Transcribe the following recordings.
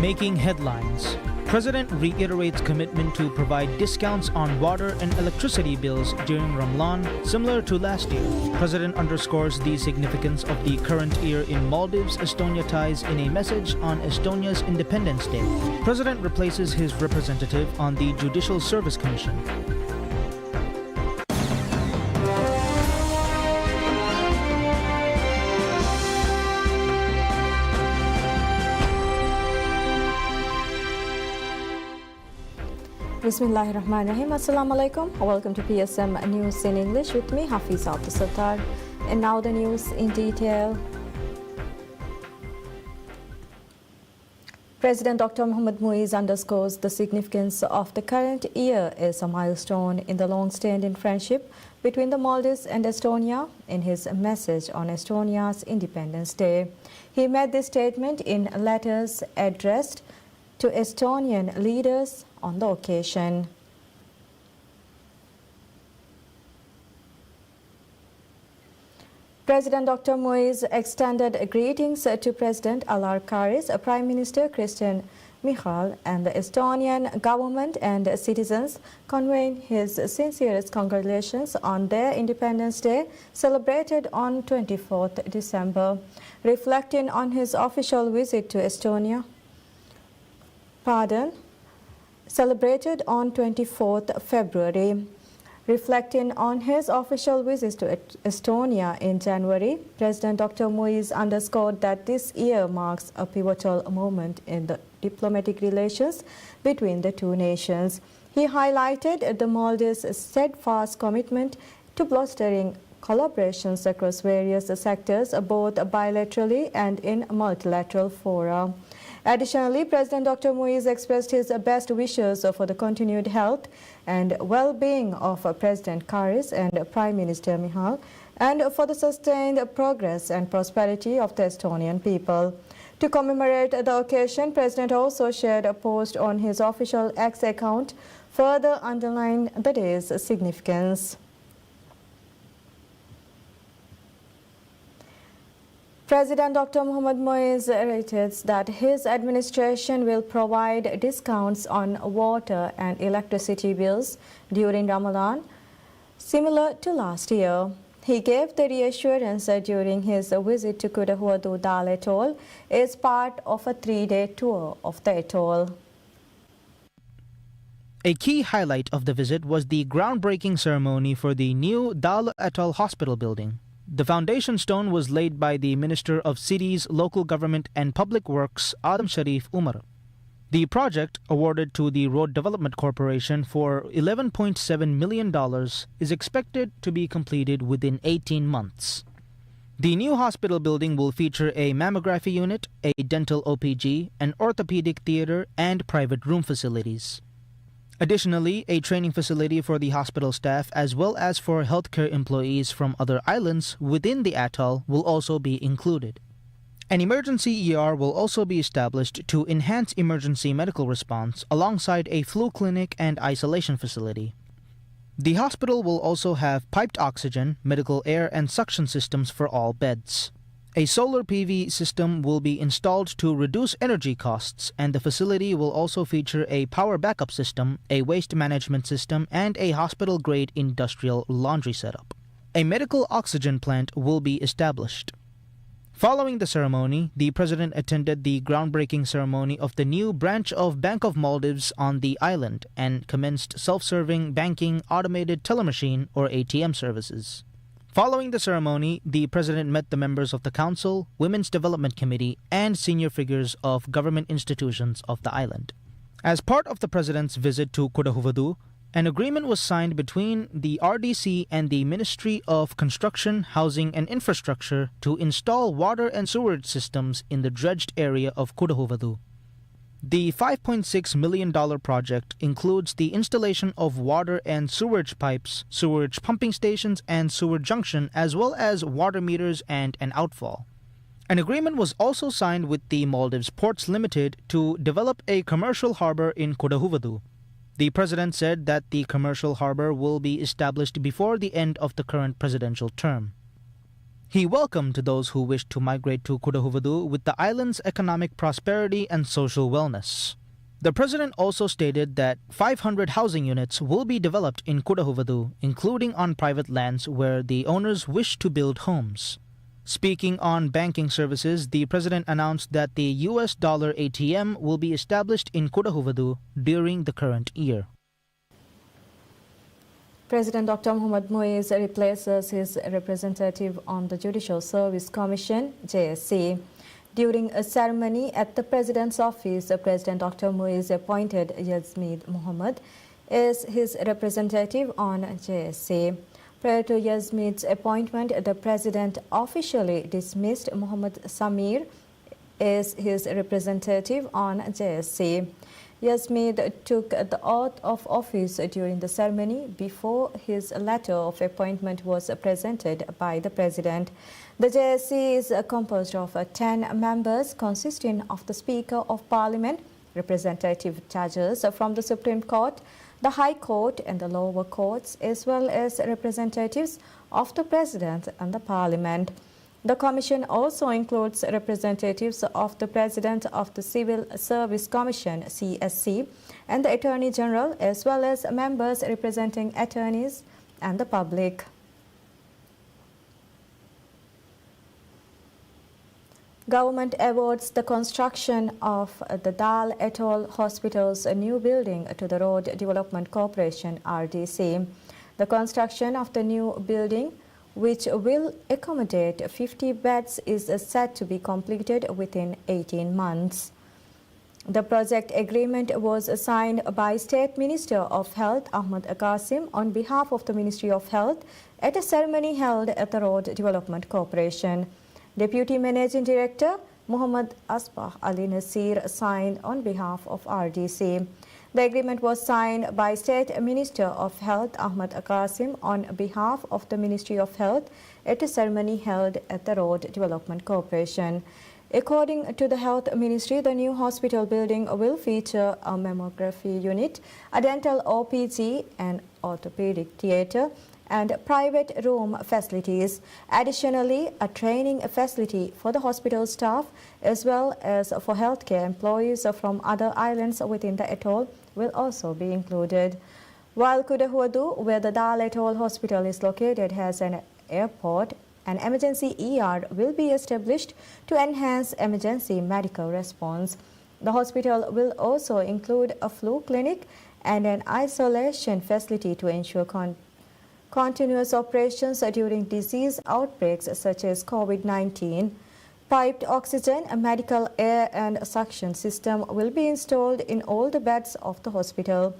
Making headlines. President reiterates commitment to provide discounts on water and electricity bills during Ramadan, similar to last year. President underscores the significance of the current year in Maldives-Estonia ties in a message on Estonia's Independence Day. President replaces his representative on the Judicial Service Commission. Bismillahirrahmanirrahim. Assalamu alaikum. Welcome to PSM News in English with me, Hafiz Abdul Sattar. And now the news in detail. President Dr. Mohammad Muiz underscores the significance of the current year as a milestone in the long-standing friendship between the Maldives and Estonia in his message on Estonia's Independence Day. He made this statement in letters addressed to Estonian leaders on the occasion. President Dr. Muiz extended greetings to President Alar Karis, Prime Minister Kristen Michal, and the Estonian government and citizens, conveying his sincerest congratulations on their Independence Day, celebrated on 24th December. Reflecting on his official visit to Estonia, celebrated on 24th February. Reflecting on his official visit to Estonia in January, President Dr. Muiz underscored that this year marks a pivotal moment in the diplomatic relations between the two nations. He highlighted the Maldives' steadfast commitment to bolstering collaborations across various sectors, both bilaterally and in multilateral fora. Additionally, President Dr. Muiz expressed his best wishes for the continued health and well-being of President Karis and Prime Minister Michal, and for the sustained progress and prosperity of the Estonian people. To commemorate the occasion, President also shared a post on his official X account, further underlining the day's significance. President Dr. Mohammad Muiz reiterates that his administration will provide discounts on water and electricity bills during Ramadan, similar to last year. He gave the reassurance during his visit to Kuda Huadu Dal Atoll as part of a 3-day tour of the atoll. A key highlight of the visit was the groundbreaking ceremony for the new Dal Atoll Hospital building. The foundation stone was laid by the Minister of Cities, Local Government and Public Works, Adam Sharif Umar. The project, awarded to the Road Development Corporation for $11.7 million, is expected to be completed within 18 months. The new hospital building will feature a mammography unit, a dental OPG, an orthopedic theater, and private room facilities. Additionally, a training facility for the hospital staff as well as for healthcare employees from other islands within the atoll will also be included. An emergency ER will also be established to enhance emergency medical response alongside a flu clinic and isolation facility. The hospital will also have piped oxygen, medical air and suction systems for all beds. A solar PV system will be installed to reduce energy costs, and the facility will also feature a power backup system, a waste management system, and a hospital-grade industrial laundry setup. A medical oxygen plant will be established. Following the ceremony, the President attended the groundbreaking ceremony of the new branch of Bank of Maldives on the island and commenced self-serving banking automated telemachine or ATM services. Following the ceremony, the President met the members of the Council, Women's Development Committee, and senior figures of government institutions of the island. As part of the President's visit to Kuda Huadu, an agreement was signed between the RDC and the Ministry of Construction, Housing and Infrastructure to install water and sewerage systems in the dredged area of Kuda Huadu. The $5.6 million project includes the installation of water and sewerage pipes, sewerage pumping stations, and sewer junction, as well as water meters and an outfall. An agreement was also signed with the Maldives Ports Limited to develop a commercial harbor in Kuda Huadu. The President said that the commercial harbor will be established before the end of the current presidential term. He welcomed those who wished to migrate to Kudahuvadu with the island's economic prosperity and social wellness. The president also stated that 500 housing units will be developed in Kudahuvadu, including on private lands where the owners wish to build homes. Speaking on banking services, the president announced that the US dollar ATM will be established in Kudahuvadu during the current year. President Dr. Mohammad Muiz replaces his representative on the Judicial Service Commission, JSC. During a ceremony at the President's office, President Dr. Muiz appointed Yazmeed Mohammed as his representative on JSC. Prior to Yazmeed's appointment, the President officially dismissed Muhammad Samir as his representative on JSC. Yazmeed took the oath of office during the ceremony before his letter of appointment was presented by the President. The JSC is composed of 10 members consisting of the Speaker of Parliament, representative judges from the Supreme Court, the High Court and the lower courts, as well as representatives of the President and the Parliament. The Commission also includes representatives of the President of the Civil Service Commission, CSC, and the Attorney General, as well as members representing attorneys and the public. Government awards the construction of the Dal Atoll Hospital's new building to the Road Development Corporation, RDC. The construction of the new building, which will accommodate 50 beds, is set to be completed within 18 months. The project agreement was signed by State Minister of Health Ahmad Qasim on behalf of the Ministry of Health at a ceremony held at the Road Development Corporation. Deputy Managing Director Muhammad Asbah Ali Nasir signed on behalf of RDC. The agreement was signed by State Minister of Health Ahmad Qasim on behalf of the Ministry of Health at a ceremony held at the Road Development Corporation. According to the Health Ministry, the new hospital building will feature a mammography unit, a dental OPG and orthopedic theatre, and private room facilities. Additionally, a training facility for the hospital staff as well as for healthcare employees from other islands within the atoll will also be included. While Kudahuvadu, where the Dal Atoll Hospital is located, has an airport, an emergency ER will be established to enhance emergency medical response. The hospital will also include a flu clinic and an isolation facility to ensure continuous operations during disease outbreaks such as COVID-19. Piped oxygen, a medical air and suction system will be installed in all the beds of the hospital.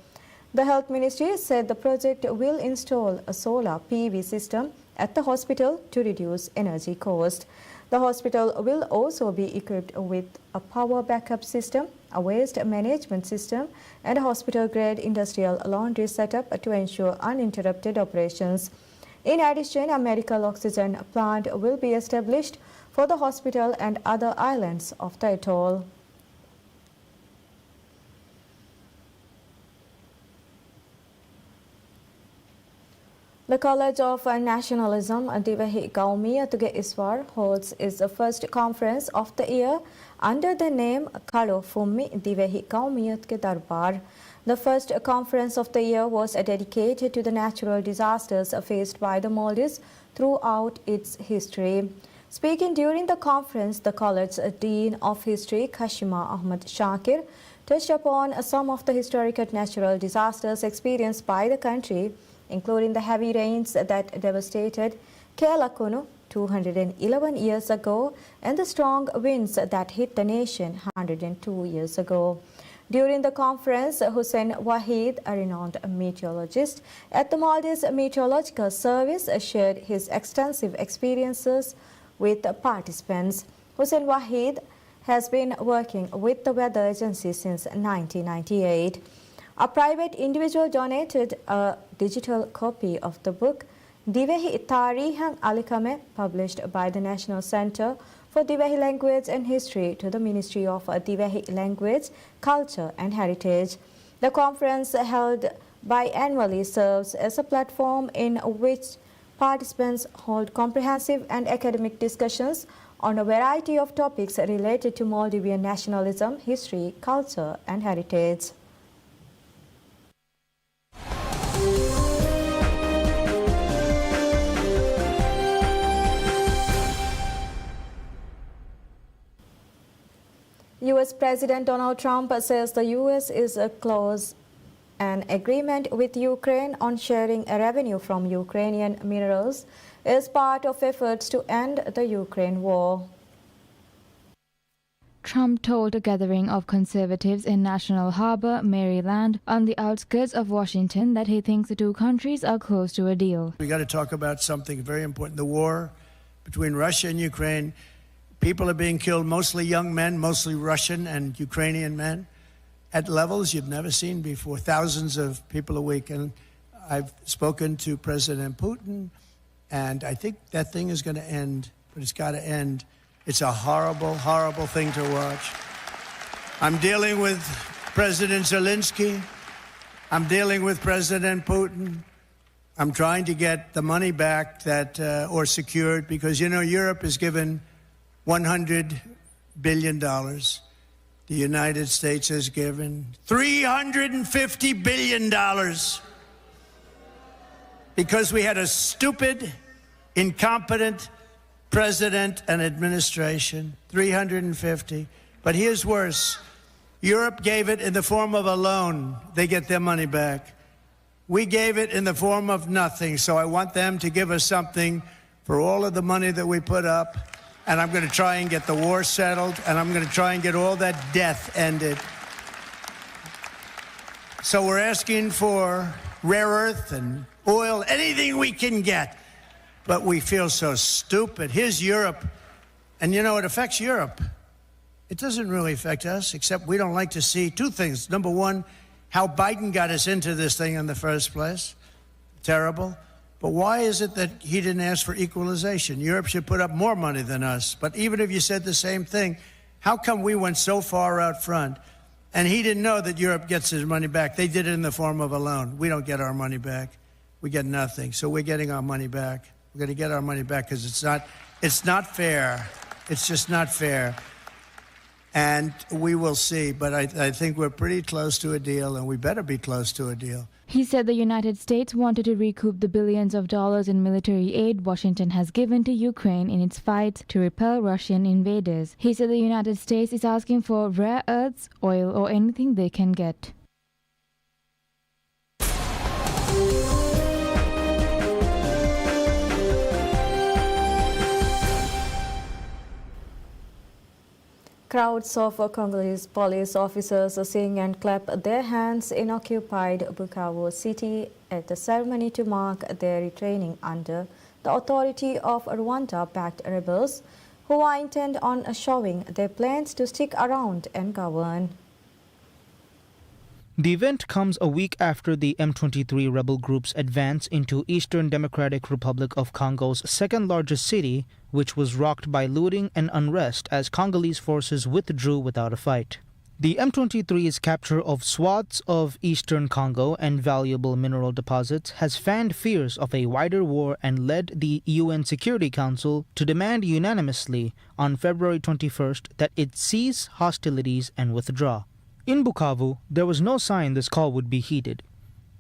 The Health Ministry said the project will install a solar PV system at the hospital to reduce energy cost. The hospital will also be equipped with a power backup system, a waste management system, and a hospital-grade industrial laundry setup to ensure uninterrupted operations. In addition, a medical oxygen plant will be established for the hospital and other islands of the atoll. The College of Nationalism, Divehi Qaumiyat Iswar, holds its first conference of the year under the name Khalo Fummi Divehi Qaumiyat Ke Darbar. The first conference of the year was dedicated to the natural disasters faced by the Maldives throughout its history. Speaking during the conference, the college's Dean of History, Kashima Ahmad Shakir, touched upon some of the historic natural disasters experienced by the country, including the heavy rains that devastated Kelakunu 211 years ago and the strong winds that hit the nation 102 years ago. During the conference, Hussein Wahid, a renowned meteorologist at the Maldives Meteorological Service, shared his extensive experiences with the participants. Hussein Wahid has been working with the weather agency since 1998. A private individual donated a digital copy of the book Divehi Tarihan Alikame, published by the National Center for Divehi Language and History, to the Ministry of Divehi Language, Culture and Heritage. The conference held biannually serves as a platform in which Participants hold comprehensive and academic discussions on a variety of topics related to Maldivian nationalism, history, culture, and heritage. U.S. President Donald Trump says the U.S. is close an agreement with Ukraine on sharing revenue from Ukrainian minerals is part of efforts to end the Ukraine war. Trump told a gathering of conservatives in National Harbor, Maryland, on the outskirts of Washington that he thinks the two countries are close to a deal. We got to talk about something very important, the war between Russia and Ukraine. People are being killed, mostly young men, mostly Russian and Ukrainian men, at levels you've never seen before, thousands of people a week. And I've spoken to President Putin, and I think that thing is going to end, but it's got to end. It's a horrible, horrible thing to watch. I'm dealing with President Zelensky. I'm dealing with President Putin. I'm trying to get the money back that, or secured, because, you know, Europe has given $100 billion. The United States has given $350 billion because we had a stupid, incompetent president and administration. 350. But here's worse. Europe gave it in the form of a loan. They get their money back. We gave it in the form of nothing. So I want them to give us something for all of the money that we put up. And I'm going to try and get the war settled, and I'm going to try and get all that death ended. So we're asking for rare earth and oil, anything we can get. But we feel so stupid. Here's Europe. And, you know, it affects Europe. It doesn't really affect us, except we don't like to see two things. Number one, how Biden got us into this thing in the first place. Terrible. But why is it that he didn't ask for equalization? Europe should put up more money than us. But even if you said the same thing, how come we went so far out front? And he didn't know that Europe gets his money back. They did it in the form of a loan. We don't get our money back. We get nothing. So we're getting our money back. We're going to get our money back because it's not fair. It's just not fair. And we will see. But I think we're pretty close to a deal, and we better be close to a deal. He said the United States wanted to recoup the billions of dollars in military aid Washington has given to Ukraine in its fight to repel Russian invaders. He said the United States is asking for rare earths, oil, or anything they can get. Crowds of Congolese police officers sing and clap their hands in occupied Bukavu city at the ceremony to mark their retraining under the authority of Rwanda-backed rebels who are intent on showing their plans to stick around and govern. The event comes a week after the M23 rebel group's advance into Eastern Democratic Republic of Congo's second-largest city, which was rocked by looting and unrest as Congolese forces withdrew without a fight. The M23's capture of swaths of eastern Congo and valuable mineral deposits has fanned fears of a wider war and led the UN Security Council to demand unanimously on February 21st that it cease hostilities and withdraw. In Bukavu, there was no sign this call would be heeded.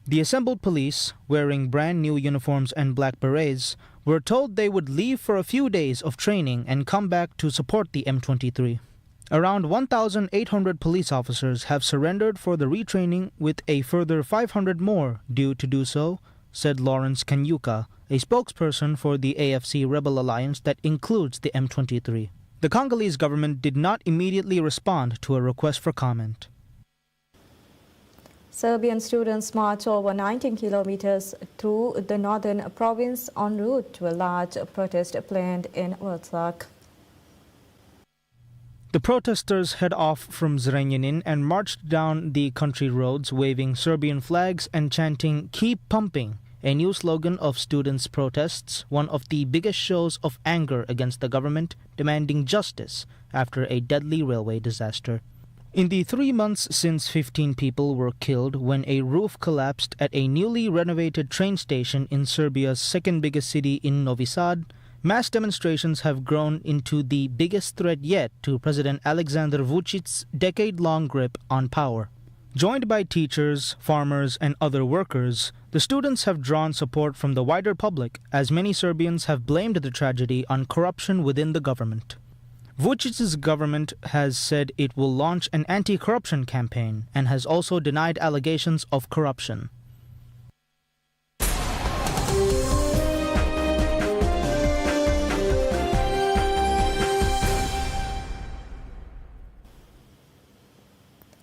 The assembled police, wearing brand new uniforms and black berets, were told they would leave for a few days of training and come back to support the M23. Around 1,800 police officers have surrendered for the retraining, with a further 500 more due to do so, said Lawrence Kanyuka, a spokesperson for the AFC rebel alliance that includes the M23. The Congolese government did not immediately respond to a request for comment. Serbian students march over 19 kilometers through the northern province en route to a large protest planned in Vršac. The protesters head off from Zrenjanin and marched down the country roads waving Serbian flags and chanting "Keep Pumping," a new slogan of students' protests, one of the biggest shows of anger against the government demanding justice after a deadly railway disaster. In the 3 months since 15 people were killed when a roof collapsed at a newly renovated train station in Serbia's second biggest city in Novi Sad, mass demonstrations have grown into the biggest threat yet to President Aleksandar Vucic's decade-long grip on power. Joined by teachers, farmers, and other workers, the students have drawn support from the wider public as many Serbians have blamed the tragedy on corruption within the government. Vucic's government has said it will launch an anti-corruption campaign and has also denied allegations of corruption.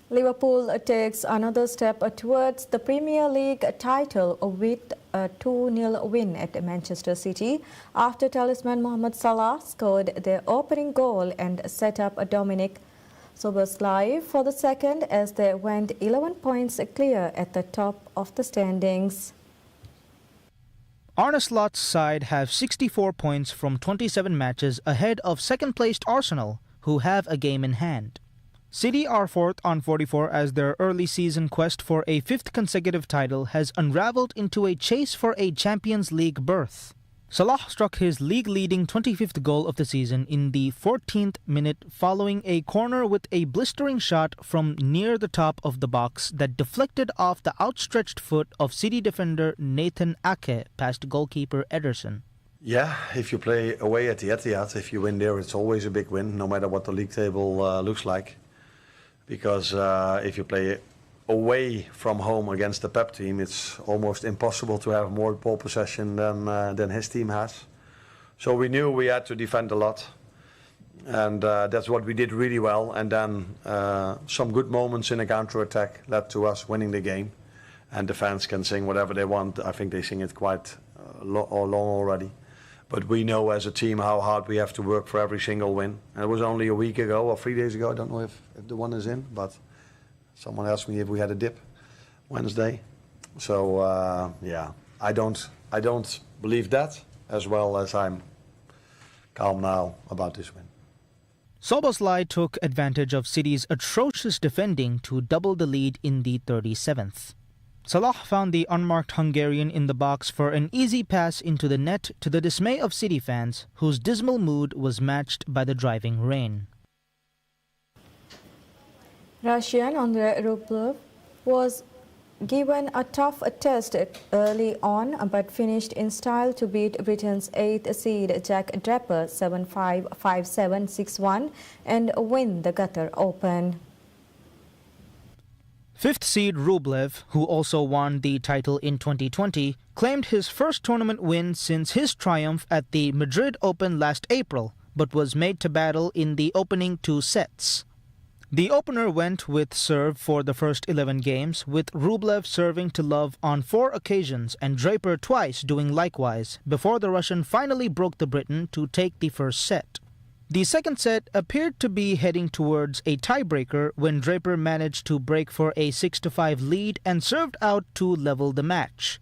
Liverpool takes another step towards the Premier League title with a 2-0 win at Manchester City after talisman Mohamed Salah scored their opening goal and set up a Dominic Szoboszlai for the second as they went 11 points clear at the top of the standings. Arne Slot's side have 64 points from 27 matches ahead of second-placed Arsenal, who have a game in hand. City are fourth on 44 as their early season quest for a fifth consecutive title has unraveled into a chase for a Champions League berth. Salah struck his league-leading 25th goal of the season in the 14th minute following a corner with a blistering shot from near the top of the box that deflected off the outstretched foot of City defender Nathan Ake past goalkeeper Ederson. Yeah, if you play away at the Etihad, if you win there, it's always a big win, no matter what the league table looks like. Because if you play away from home against the Pep team, it's almost impossible to have more ball possession than his team has. So we knew we had to defend a lot, and that's what we did really well. And then some good moments in a counter-attack led to us winning the game. And the fans can sing whatever they want. I think they sing it quite long already. But we know as a team how hard we have to work for every single win. And it was only a week ago or 3 days ago, I don't know if the one is in, but someone asked me if we had a dip Wednesday. So yeah, I don't believe that, as well as I'm calm now about this win. Szoboszlai took advantage of City's atrocious defending to double the lead in the 37th. Salah found the unmarked Hungarian in the box for an easy pass into the net to the dismay of City fans, whose dismal mood was matched by the driving rain. Russian Andrei Rublev was given a tough test early on but finished in style to beat Britain's 8th seed Jack Draper 7-5, 5-7, 6-1 and win the Qatar Open. Fifth seed Rublev, who also won the title in 2020, claimed his first tournament win since his triumph at the Madrid Open last April, but was made to battle in the opening 2 sets. The opener went with serve for the first 11 games, with Rublev serving to love on 4 occasions and Draper twice doing likewise, before the Russian finally broke the Briton to take the first set. The second set appeared to be heading towards a tiebreaker when Draper managed to break for a 6-5 lead and served out to level the match.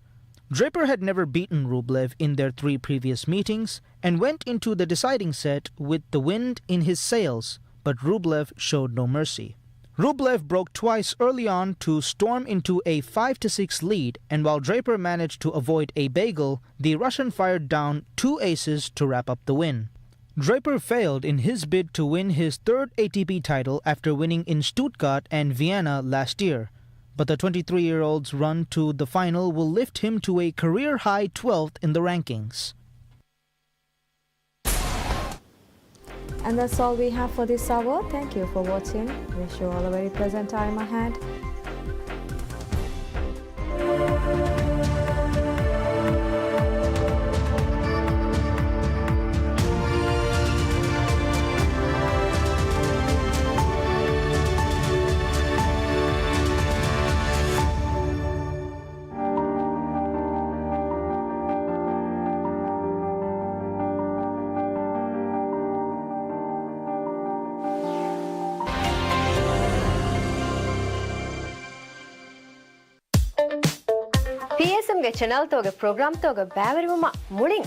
Draper had never beaten Rublev in their 3 previous meetings and went into the deciding set with the wind in his sails, but Rublev showed no mercy. Rublev broke twice early on to storm into a 5-6 lead, and while Draper managed to avoid a bagel, the Russian fired down 2 aces to wrap up the win. Draper failed in his bid to win his 3rd ATP title after winning in Stuttgart and Vienna last year, but the 23-year-old's run to the final will lift him to a career-high 12th in the rankings. And that's all we have for this hour. Thank you for watching. Wish you all a very pleasant time ahead. PSMගේ channel තෝගේ program තෝගේ බෑවරිම මුලින්